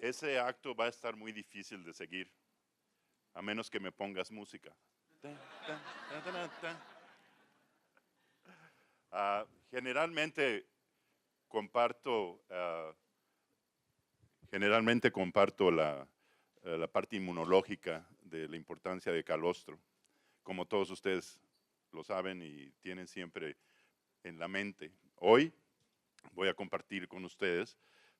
ese acto va a estar muy difícil de seguir, a menos que me pongas música. Generalmente comparto la parte inmunológica de la importancia de calostro, como todos ustedes lo saben y tienen siempre en la mente. Hoy voy a compartir con ustedes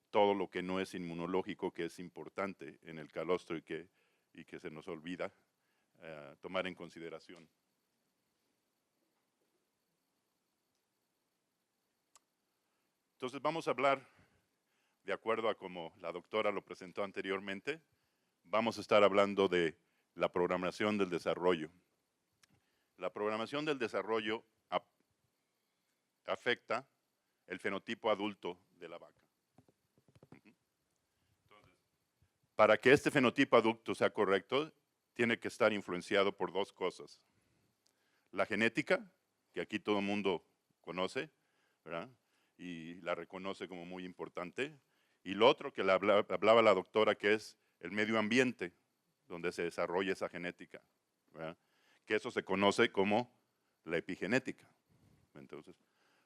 todo lo que no es inmunológico, que es importante en el calostro y que se nos olvida tomar en consideración. Entonces vamos a hablar, de acuerdo a como la doctora lo presentó anteriormente, vamos a estar hablando de la programación del desarrollo. La programación del desarrollo afecta el fenotipo adulto de la vaca. Entonces, para que este fenotipo adulto sea correcto, tiene que estar influenciado por dos cosas. La genética, que aquí todo el mundo conoce, ¿verdad? Y la reconoce como muy importante. Y lo otro que hablaba la doctora, que es el medio ambiente, donde se desarrolla esa genética, ¿verdad? Que eso se conoce como la epigenética. Entonces,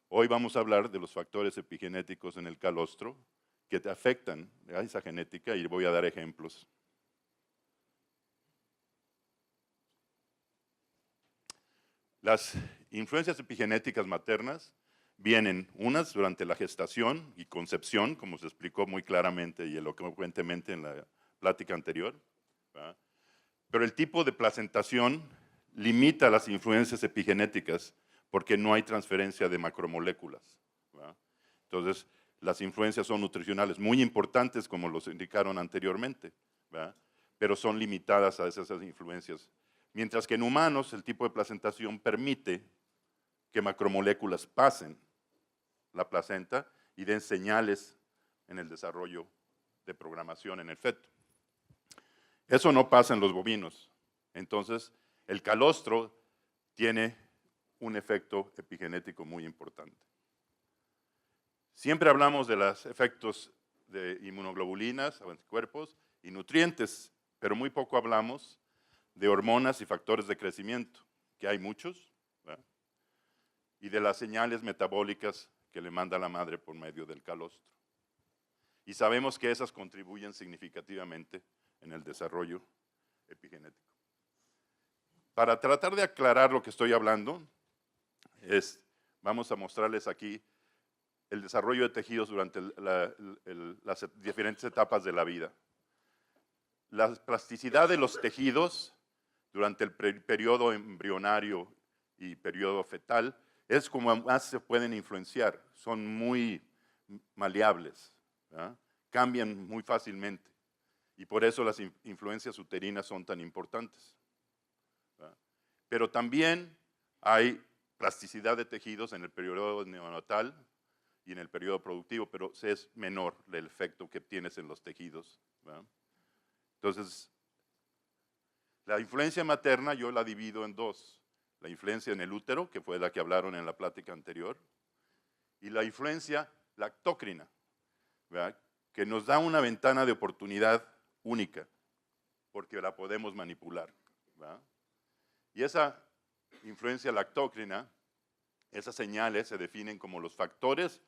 hoy vamos a hablar de los factores epigenéticos en el calostro que te afectan a esa genética y voy a dar ejemplos. Las influencias epigenéticas maternas vienen unas durante la gestación y concepción, como se explicó muy claramente y elocuentemente en la plática anterior, ¿verdad? Pero el tipo de placentación limita las influencias epigenéticas porque no hay transferencia de macromoléculas, ¿verdad? Entonces, las influencias son nutricionales muy importantes, como los indicaron anteriormente, ¿verdad? Pero son limitadas a esas influencias. Mientras que en humanos el tipo de placentación permite que macromoléculas pasen la placenta y den señales en el desarrollo de programación en el feto. Eso no pasa en los bovinos. Entonces, el calostro tiene un efecto epigenético muy importante. Siempre hablamos de los efectos de inmunoglobulinas, anticuerpos y nutrientes, pero muy poco hablamos de hormonas y factores de crecimiento, que hay muchos, ¿verdad? Y de las señales metabólicas que le manda la madre por medio del calostro. Y sabemos que esas contribuyen significativamente en el desarrollo epigenético. Para tratar de aclarar lo que estoy hablando, vamos a mostrarles aquí el desarrollo de tejidos durante las diferentes etapas de la vida. La plasticidad de los tejidos durante el periodo embrionario y periodo fetal es como más se pueden influenciar, son muy maleables, ¿verdad? Cambian muy fácilmente y por eso las influencias uterinas son tan importantes, ¿verdad? Pero también hay plasticidad de tejidos en el periodo neonatal y en el periodo productivo, pero es menor el efecto que tienes en los tejidos, ¿verdad? Entonces, la influencia materna yo la divido en dos. La influencia en el útero, que fue la que hablaron en la plática anterior, y la influencia lactócrina, ¿verdad? Que nos da una ventana de oportunidad única, porque la podemos manipular, ¿verdad? Y esa influencia lactócrina, esas señales se definen como los factores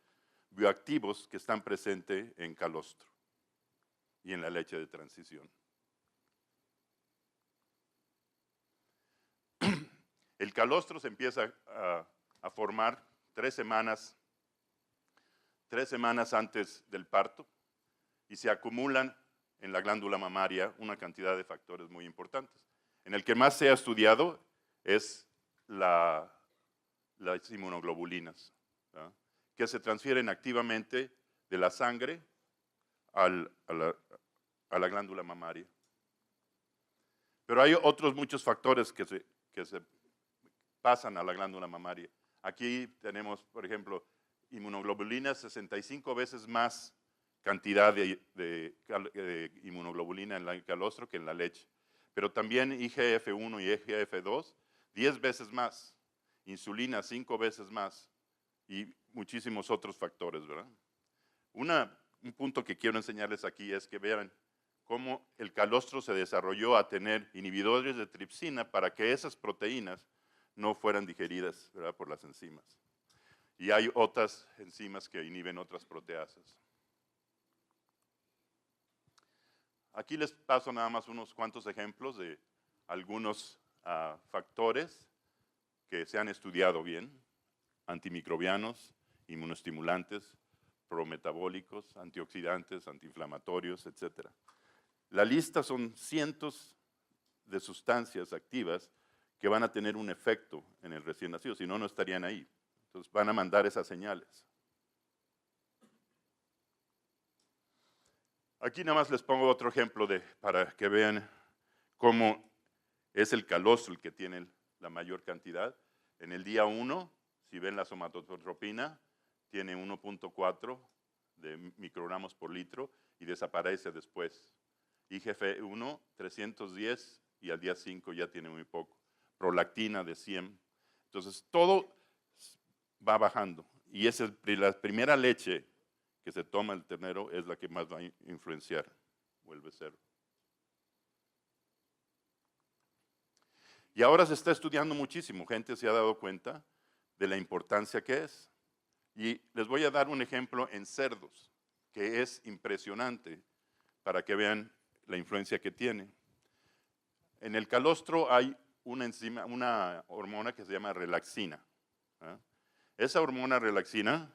bioactivos que están presentes en calostro y en la leche de transición. El calostro se empieza a formar 3 semanas antes del parto y se acumulan en la glándula mamaria una cantidad de factores muy importantes. En el que más se ha estudiado es las inmunoglobulinas, ¿verdad? Que se transfieren activamente de la sangre a la glándula mamaria. Pero hay otros muchos factores que se pasan a la glándula mamaria. Aquí tenemos, por ejemplo, inmunoglobulinas 65 veces más cantidad de inmunoglobulina en el calostro que en la leche. Pero también IGF-1 y IGF-2, 10 veces más. Insulina, 5 veces más. Y muchísimos otros factores, ¿verdad? Un punto que quiero enseñarles aquí es que vean cómo el calostro se desarrolló a tener inhibidores de tripsina para que esas proteínas no fueran digeridas, ¿verdad?, por las enzimas. Y hay otras enzimas que inhiben otras proteasas. Aquí les paso nada más unos cuantos ejemplos de algunos factores que se han estudiado bien: antimicrobianos, inmunoestimulantes, prometabólicos, antioxidantes, antiinflamatorios, etc. La lista son cientos de sustancias activas que van a tener un efecto en el recién nacido, si no, no estarían ahí. Entonces van a mandar esas señales. Aquí nada más les pongo otro ejemplo para que vean cómo es el calostro el que tiene la mayor cantidad. En el día 1, si ven la somatotropina, tiene 1.4 de microgramos por litro y desaparece después. IGF-1, 310 y al día 5 ya tiene muy poco. Prolactina de 100. Entonces todo va bajando y la primera leche que se toma el ternero es la que más va a influenciar, o el becerro. Y ahora se está estudiando muchísimo, gente se ha dado cuenta de la importancia que es. Y les voy a dar un ejemplo en cerdos, que es impresionante para que vean la influencia que tiene. En el calostro hay una enzima, una hormona que se llama relaxina. ¿Eh? Esa hormona relaxina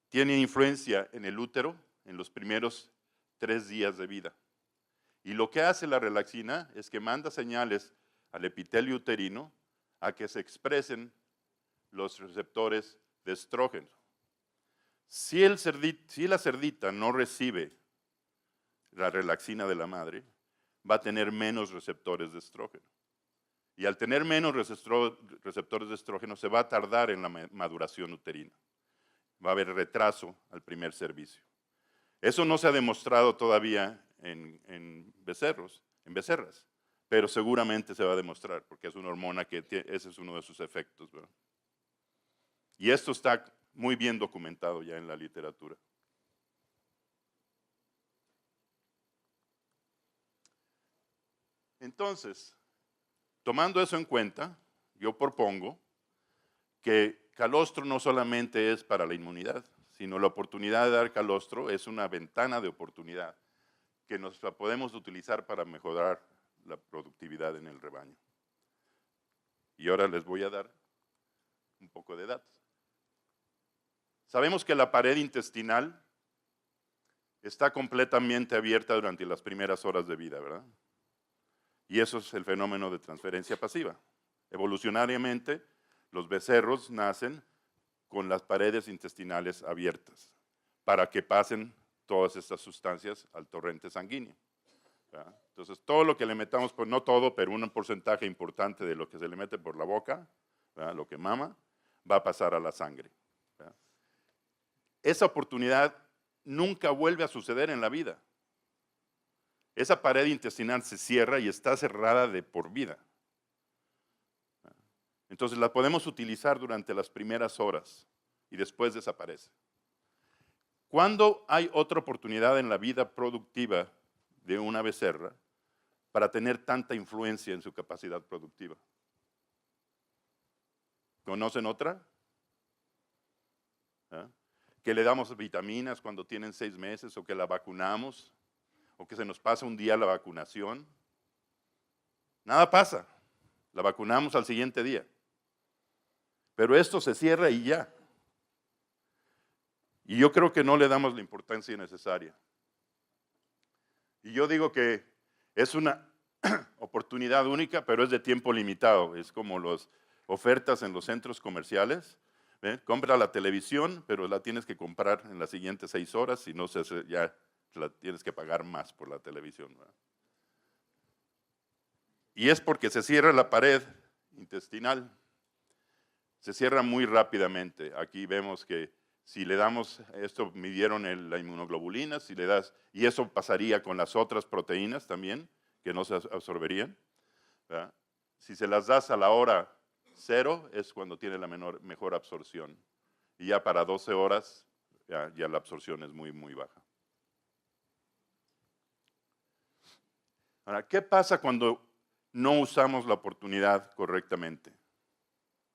tiene influencia en el útero en los primeros 3 días de vida. Y lo que hace la relaxina es que manda señales al epitelio uterino a que se expresen los receptores de estrógeno. Si la cerdita no recibe la relaxina de la madre, va a tener menos receptores de estrógeno. Y al tener menos receptores de estrógeno, se va a tardar en la maduración uterina. Va a haber retraso al primer servicio. Eso no se ha demostrado todavía en becerras, pero seguramente se va a demostrar, porque es una hormona que ese es uno de sus efectos, ¿verdad? Y esto está muy bien documentado ya en la literatura. Entonces, tomando eso en cuenta, yo propongo que calostro no solamente es para la inmunidad, sino la oportunidad de dar calostro es una ventana de oportunidad que nos la podemos utilizar para mejorar la productividad en el rebaño. Y ahora les voy a dar un poco de datos. Sabemos que la pared intestinal está completamente abierta durante las primeras horas de vida, ¿verdad? Y eso es el fenómeno de transferencia pasiva. Evolucionariamente, los becerros nacen con las paredes intestinales abiertas para que pasen todas estas sustancias al torrente sanguíneo, ¿verdad? Entonces, todo lo que le metamos, pues no todo, pero un porcentaje importante de lo que se le mete por la boca, ¿verdad?, lo que mama, va a pasar a la sangre, ¿verdad? Esa oportunidad nunca vuelve a suceder en la vida. Esa pared intestinal se cierra y está cerrada de por vida. Entonces la podemos utilizar durante las primeras horas y después desaparece. ¿Cuándo hay otra oportunidad en la vida productiva de una becerra para tener tanta influencia en su capacidad productiva? ¿Conocen otra? ¿Ah? Que le damos vitaminas cuando tienen 6 meses, o que la vacunamos, o que se nos pasa un día la vacunación. Nada pasa, la vacunamos al siguiente día. Pero esto se cierra y ya. Y yo creo que no le damos la importancia necesaria. Y yo digo que es una oportunidad única, pero es de tiempo limitado. Es como las ofertas en los centros comerciales. ¿Ve? Compra la televisión, pero la tienes que comprar en las siguientes 6 horas, si no ya la tienes que pagar más por la televisión, ¿verdad? Y es porque se cierra la pared intestinal. Se cierra muy rápidamente. Aquí vemos que si le damos, esto midieron la inmunoglobulina, si le das, y eso pasaría con las otras proteínas también, que no se absorberían, ¿verdad? Si se las das a la hora 0, es cuando tiene la mejor absorción. Y ya para 12 horas, ya la absorción es muy, muy baja. Ahora, ¿qué pasa cuando no usamos la oportunidad correctamente?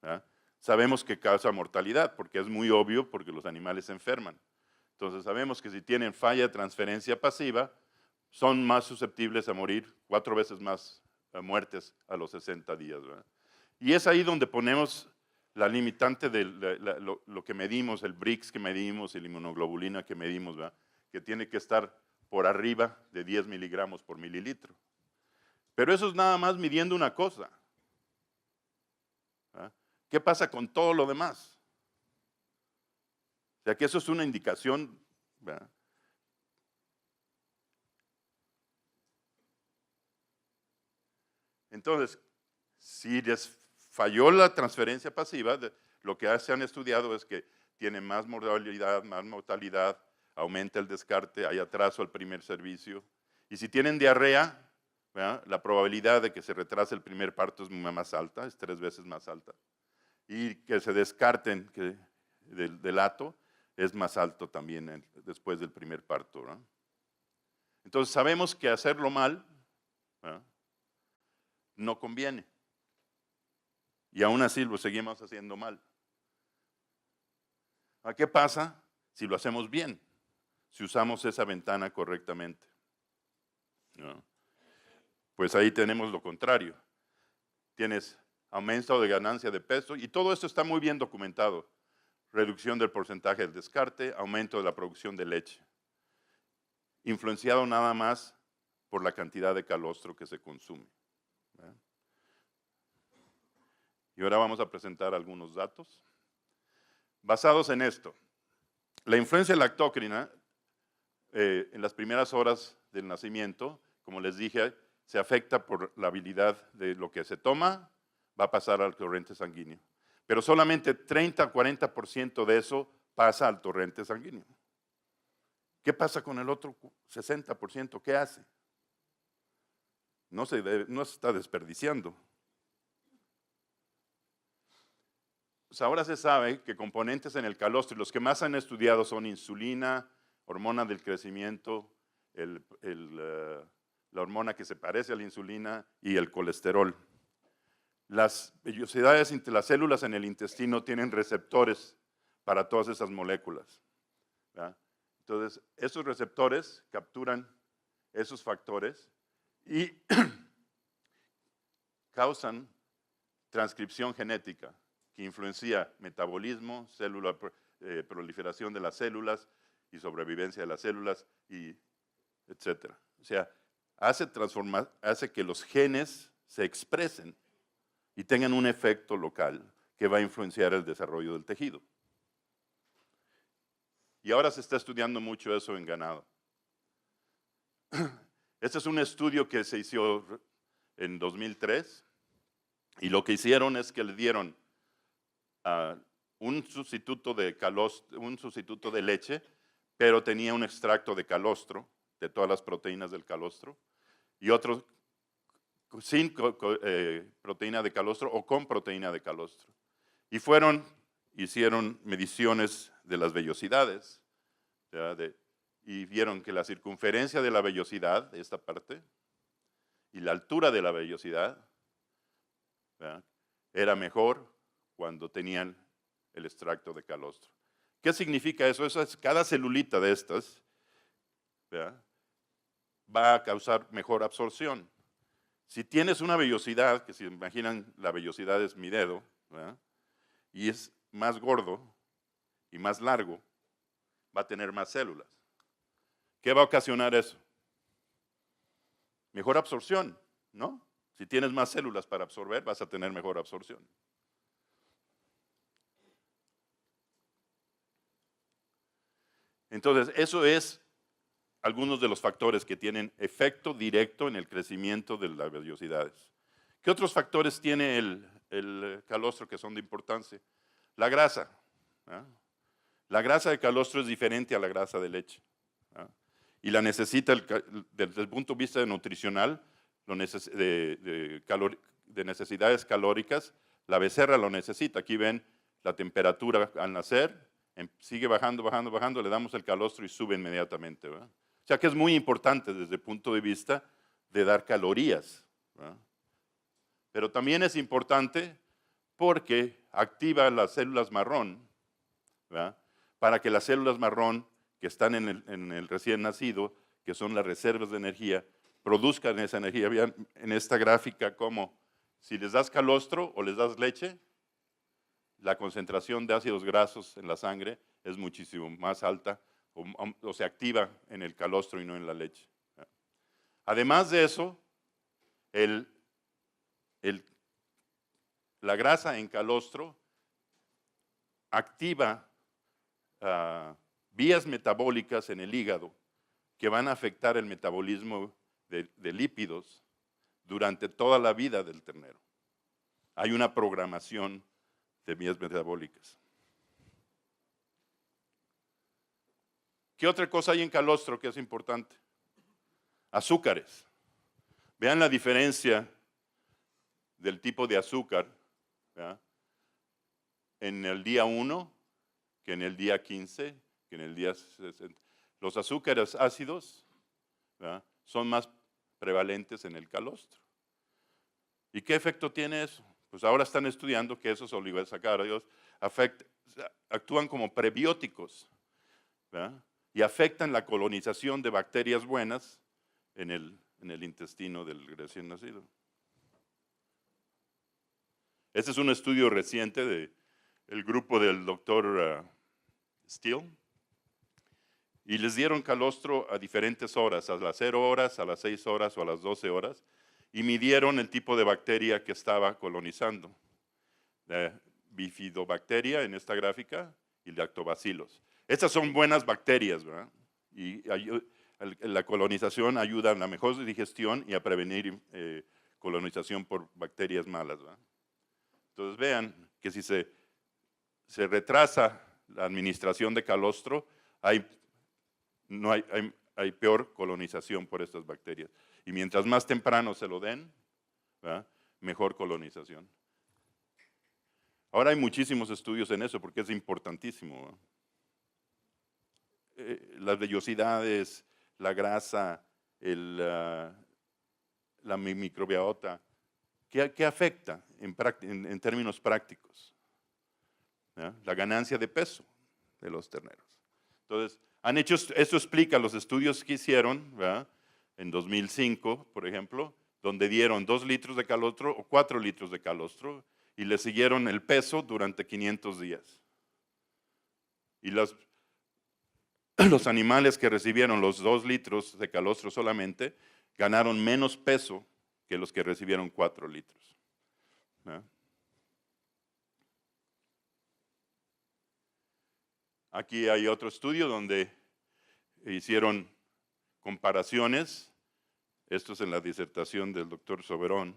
¿Verdad? Sabemos que causa mortalidad, porque es muy obvio, porque los animales se enferman. Entonces sabemos que si tienen falla de transferencia pasiva, son más susceptibles a morir, 4 veces más muertes a los 60 días. ¿Verdad? Y es ahí donde ponemos la limitante de lo que medimos, el BRICS que medimos, la inmunoglobulina que medimos, ¿verdad? Que tiene que estar por arriba de 10 miligramos por mililitro. Pero eso es nada más midiendo una cosa. ¿Verdad? ¿Qué pasa con todo lo demás? O sea que eso es una indicación, ¿verdad? Entonces, si les falló la transferencia pasiva, lo que se han estudiado es que tiene más mortalidad, más mortalidad, aumenta el descarte, hay atraso al primer servicio. Y si tienen diarrea, ¿verdad? La probabilidad de que se retrase el primer parto es más alta, es 3 veces más alta. Y que se descarten del hato es más alto también después del primer parto. ¿No? Entonces sabemos que hacerlo mal, ¿verdad? No conviene. Y aún así lo seguimos haciendo mal. ¿A qué pasa si lo hacemos bien? Si usamos esa ventana correctamente. ¿No? Pues ahí tenemos lo contrario. Tienes aumento de ganancia de peso y todo esto está muy bien documentado. Reducción del porcentaje del descarte, aumento de la producción de leche. Influenciado nada más por la cantidad de calostro que se consume. ¿Verdad? Y ahora vamos a presentar algunos datos. Basados en esto, la influencia lactócrina en las primeras horas del nacimiento, como les dije, se afecta por la habilidad de lo que se toma, va a pasar al torrente sanguíneo. Pero solamente 30 a 40% de eso pasa al torrente sanguíneo. ¿Qué pasa con el otro 60%? ¿Qué hace? No se está desperdiciando. Pues ahora se sabe que componentes en el calostro, y los que más han estudiado son insulina, hormona del crecimiento, la hormona que se parece a la insulina y el colesterol. Las vellosidades entre las células en el intestino tienen receptores para todas esas moléculas. ¿Verdad? Entonces, esos receptores capturan esos factores y causan transcripción genética que influencia metabolismo, proliferación de las células y sobrevivencia de las células, etc. O sea, hace que los genes se expresen y tengan un efecto local que va a influenciar el desarrollo del tejido. Y ahora se está estudiando mucho eso en ganado. Este es un estudio que se hizo en 2003 y lo que hicieron es que le dieron un sustituto de leche, pero tenía un extracto de calostro, de todas las proteínas del calostro, y otros sin proteína de calostro o con proteína de calostro. Y hicieron mediciones de las vellosidades, y vieron que la circunferencia de la vellosidad, de esta parte, y la altura de la vellosidad, ¿verdad? Era mejor cuando tenían el extracto de calostro. ¿Qué significa eso? Eso es cada celulita de estas, ¿verdad? Va a causar mejor absorción. Si tienes una vellosidad, que si imaginan la vellosidad es mi dedo, ¿verdad? Y es más gordo y más largo, va a tener más células. ¿Qué va a ocasionar eso? Mejor absorción, ¿no? Si tienes más células para absorber, vas a tener mejor absorción. Entonces, eso es algunos de los factores que tienen efecto directo en el crecimiento de las vellosidades. ¿Qué otros factores tiene el calostro que son de importancia? La grasa. ¿Ah? La grasa de calostro es diferente a la grasa de leche. ¿Ah? Y la necesita, desde el punto de vista nutricional, de necesidades calóricas, la becerra lo necesita. Aquí ven la temperatura al nacer, sigue bajando, bajando, bajando, le damos el calostro y sube inmediatamente. ¿verdad? O sea que es muy importante desde el punto de vista de dar calorías, ¿verdad? Pero también es importante porque activa las células marrón, ¿verdad? Para que las células marrón que están en el recién nacido, que son las reservas de energía, produzcan esa energía. Vean en esta gráfica cómo si les das calostro o les das leche, la concentración de ácidos grasos en la sangre es muchísimo más alta o se activa en el calostro y no en la leche. Además de eso, la grasa en calostro activa vías metabólicas en el hígado que van a afectar el metabolismo de lípidos durante toda la vida del ternero. Hay una programación de vías metabólicas. ¿Qué otra cosa hay en calostro que es importante? Azúcares. Vean la diferencia del tipo de azúcar, ¿verdad? En el día 1, que en el día 15, que en el día 60. Los azúcares ácidos, ¿verdad?, son más prevalentes en el calostro. ¿Y qué efecto tiene eso? Pues ahora están estudiando que esos oligosacáridos actúan como prebióticos, ¿verdad?, y afectan la colonización de bacterias buenas en el intestino del recién nacido. Este es un estudio reciente del grupo del doctor Steele, y les dieron calostro a diferentes horas, a las 0 horas, a las 6 horas o a las 12 horas, y midieron el tipo de bacteria que estaba colonizando. Bifidobacteria en esta gráfica y lactobacilos. Estas son buenas bacterias, ¿verdad? Y la colonización ayuda a la mejor digestión y a prevenir colonización por bacterias malas, ¿verdad? Entonces vean que si se retrasa la administración de calostro, hay peor colonización por estas bacterias. Y mientras más temprano se lo den, ¿verdad?, mejor colonización. Ahora hay muchísimos estudios en eso porque es importantísimo. Las vellosidades, la grasa, la microbiota, ¿qué afecta en términos prácticos? ¿verdad? La ganancia de peso de los terneros. Entonces, esto explica los estudios que hicieron, ¿verdad?, en 2005, por ejemplo, donde dieron 2 litros de calostro o 4 litros de calostro y le siguieron el peso durante 500 días. Y los animales que recibieron los 2 litros de calostro solamente ganaron menos peso que los que recibieron 4 litros. ¿verdad? Aquí hay otro estudio donde hicieron comparaciones. Esto es en la disertación del doctor Soberón.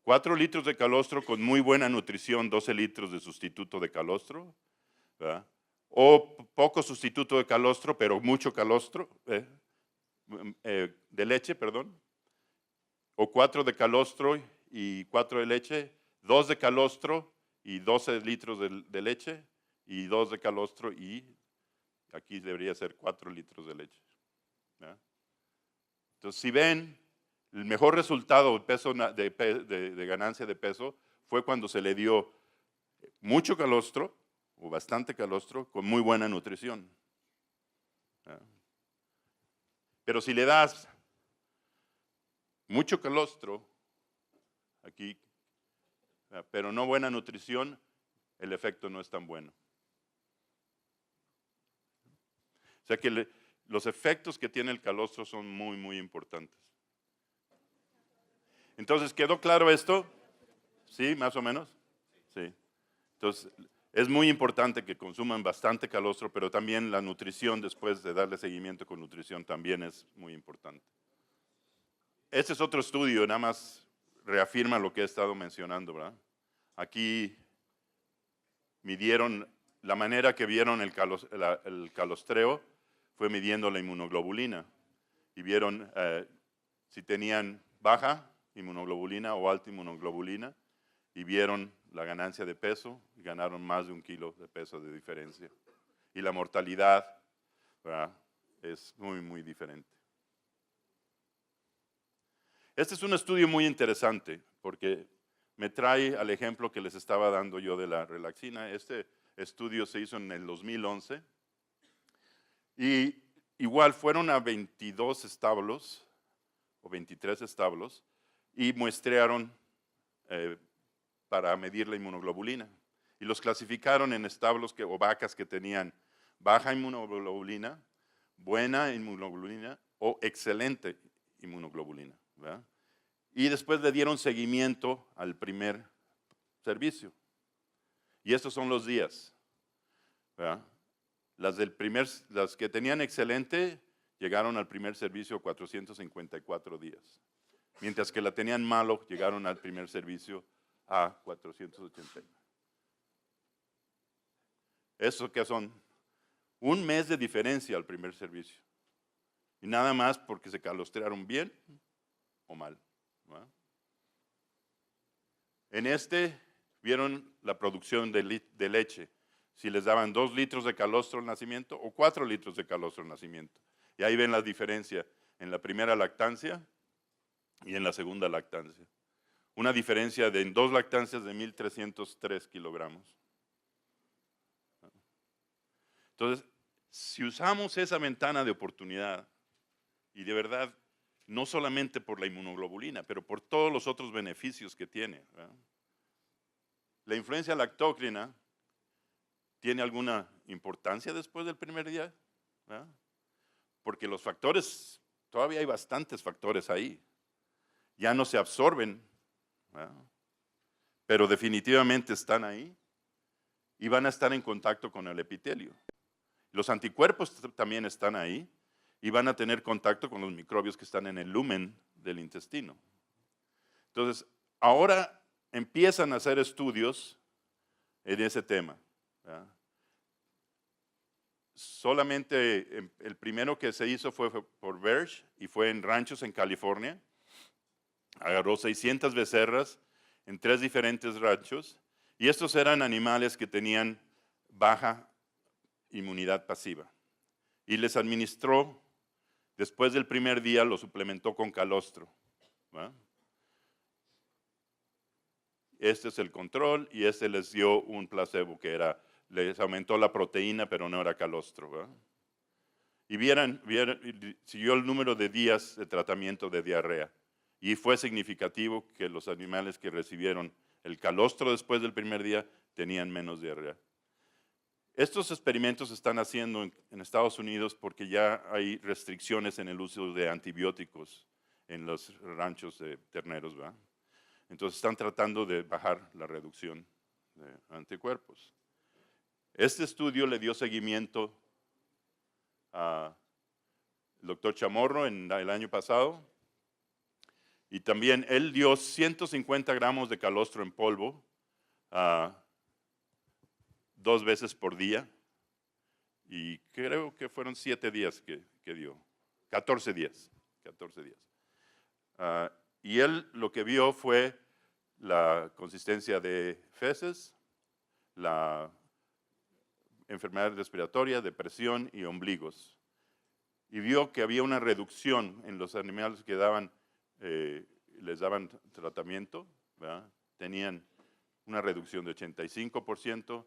4 litros de calostro con muy buena nutrición, 12 litros de sustituto de calostro, ¿verdad?, o poco sustituto de calostro, pero mucho calostro, de leche, perdón, o 4 de calostro y 4 de leche, 2 de calostro y 12 litros de leche, y 2 de calostro y aquí debería ser 4 litros de leche. ¿verdad? Entonces, si ven, el mejor resultado de ganancia de peso fue cuando se le dio mucho calostro o bastante calostro con muy buena nutrición. ¿verdad? Pero si le das mucho calostro, aquí, pero no buena nutrición, el efecto no es tan bueno. O sea que los efectos que tiene el calostro son muy, muy importantes. Entonces, ¿quedó claro esto? ¿Sí, más o menos? Sí. Entonces, es muy importante que consuman bastante calostro, pero también la nutrición, después de darle seguimiento con nutrición, también es muy importante. Este es otro estudio, nada más reafirma lo que he estado mencionando, ¿verdad? Aquí midieron, la manera que vieron el calostreo fue midiendo la inmunoglobulina y vieron si tenían baja inmunoglobulina o alta inmunoglobulina y vieron la ganancia de peso y ganaron más de 1 kilo de peso de diferencia. Y la mortalidad, ¿verdad?, es muy, muy diferente. Este es un estudio muy interesante porque me trae al ejemplo que les estaba dando yo de la relaxina. Este estudio se hizo en el 2011 y igual fueron a 22 establos o 23 establos y muestrearon para medir la inmunoglobulina. Y los clasificaron en establos o vacas que tenían baja inmunoglobulina, buena inmunoglobulina o excelente inmunoglobulina, ¿verdad? Y después le dieron seguimiento al primer servicio. Y estos son los días, ¿verdad? Las que tenían excelente llegaron al primer servicio 454 días. Mientras que la tenían malo, llegaron al primer servicio a 480. ¿Eso qué son? Un mes de diferencia al primer servicio. Y nada más porque se calostrearon bien o mal, ¿verdad? En este vieron la producción de leche. Si les daban 2 litros de calostro al nacimiento o 4 litros de calostro al nacimiento. Y ahí ven la diferencia en la primera lactancia y en la segunda lactancia. Una diferencia en 2 lactancias de 1.303 kilogramos. Entonces, si usamos esa ventana de oportunidad, y de verdad, no solamente por la inmunoglobulina, pero por todos los otros beneficios que tiene, ¿verdad? La influencia lactócrina tiene alguna importancia después del primer día, ¿verdad? Porque los factores, todavía hay bastantes factores ahí, ya no se absorben, ¿verdad? Pero definitivamente están ahí y van a estar en contacto con el epitelio. Los anticuerpos también están ahí y van a tener contacto con los microbios que están en el lumen del intestino. Entonces, ahora empiezan a hacer estudios en ese tema, ¿verdad? Solamente el primero que se hizo fue por Verge y fue en ranchos en California. Agarró 600 becerras en 3 diferentes ranchos y estos eran animales que tenían baja inmunidad pasiva. Y les administró, después del primer día, lo suplementó con calostro, ¿verdad? Este es el control y este les dio un placebo que era, les aumentó la proteína pero no era calostro, ¿verdad? Y siguió el número de días de tratamiento de diarrea y fue significativo que los animales que recibieron el calostro después del primer día tenían menos diarrea. Estos experimentos se están haciendo en Estados Unidos porque ya hay restricciones en el uso de antibióticos en los ranchos de terneros, ¿verdad? Entonces están tratando de bajar la reducción de anticuerpos. Este estudio le dio seguimiento al doctor Chamorro el año pasado y también él dio 150 gramos de calostro en polvo 2 veces por día y creo que fueron 7 días que dio, 14 días. 14 días. Y él lo que vio fue la consistencia de feces, la enfermedad respiratoria, depresión y ombligos. Y vio que había una reducción en los animales que les daban tratamiento, ¿verdad? Tenían una reducción de 85%,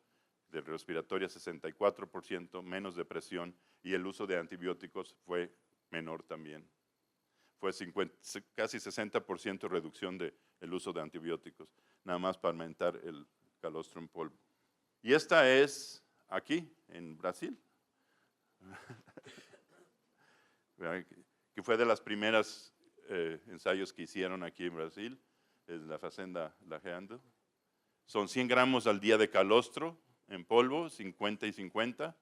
de respiratoria 64%, menos depresión y el uso de antibióticos fue menor también. Fue casi 60% reducción del uso de antibióticos, nada más para aumentar el calostro en polvo. Y esta es aquí, en Brasil, que fue de las primeras ensayos que hicieron aquí en Brasil, es la Fazenda Lajeando. Son 100 gramos al día de calostro en polvo, 50 y 50,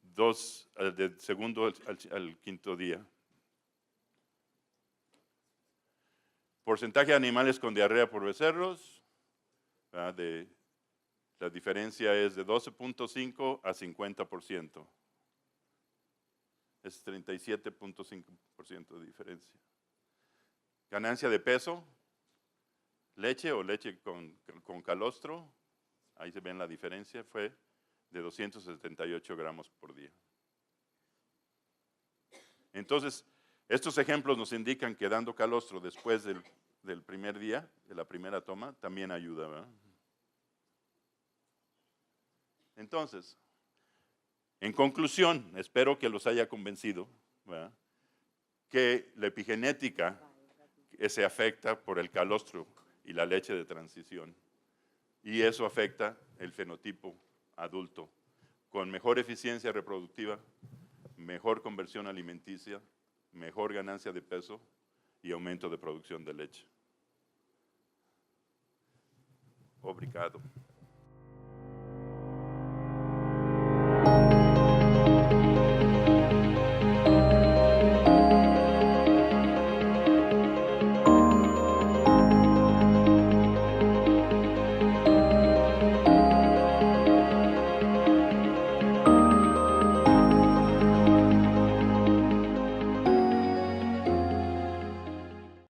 del segundo al quinto día. Porcentaje de animales con diarrea por becerros, la diferencia es de 12.5 a 50%. Es 37.5% de diferencia. Ganancia de peso, leche o leche con calostro, ahí se ven la diferencia, fue de 278 gramos por día. Entonces, Estos ejemplos nos indican que dando calostro después del primer día, de la primera toma, también ayuda, ¿verdad? Entonces, en conclusión, espero que los haya convencido, ¿verdad?, que la epigenética se afecta por el calostro y la leche de transición. Y eso afecta el fenotipo adulto, con mejor eficiencia reproductiva, mejor conversión alimenticia, mejor ganancia de peso y aumento de producción de leche. Obrigado.